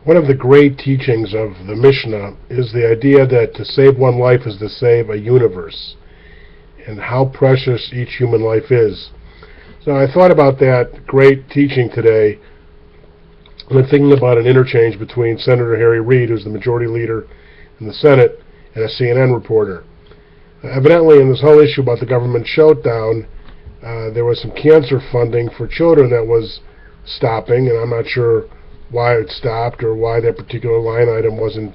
One of the great teachings of the Mishnah is the idea that to save one life is to save a universe, and how precious each human life is. So I thought about that great teaching today when thinking about an interchange between Senator Harry Reid, who's the majority leader in the Senate, and a CNN reporter. Evidently, in this whole issue about the government shutdown, there was some cancer funding for children that was stopping, and I'm not sure why it stopped or why that particular line item wasn't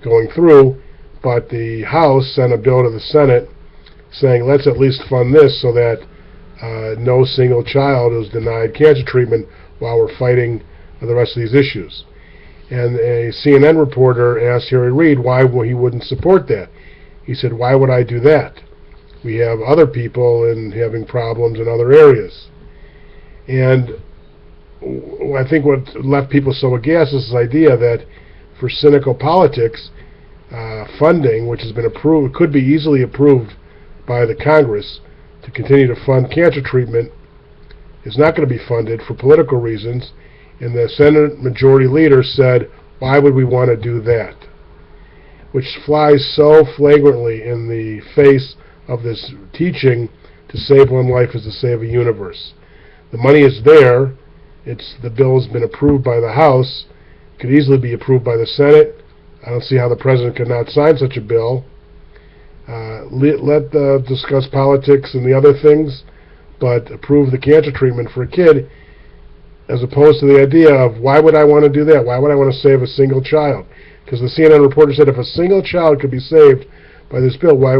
going through, but the House sent a bill to the Senate saying, let's at least fund this so that no single child is denied cancer treatment while we're fighting the rest of these issues. And a CNN reporter asked Harry Reid why he wouldn't support that. He said, why would I do that? We have other people having problems in other areas. And I think what left people so aghast is this idea that for cynical politics, funding, which has been approved, could be easily approved by the Congress to continue to fund cancer treatment, is not going to be funded for political reasons. And the Senate Majority Leader said, why would we want to do that? Which flies so flagrantly in the face of this teaching, to save one life is to save a universe. The money is there. The bill has been approved by the House. It could easily be approved by the Senate. I don't see how the President could not sign such a bill. Let discuss politics and the other things, but approve the cancer treatment for a kid, as opposed to the idea of, why would I want to do that? Why would I want to save a single child? Because the CNN reporter said if a single child could be saved by this bill, why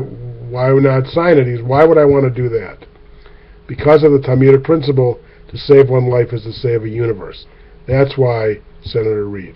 not sign it? Why would I want to do that? Because of the Talmudic principle, to save one life is to save a universe. That's why Senator Reid.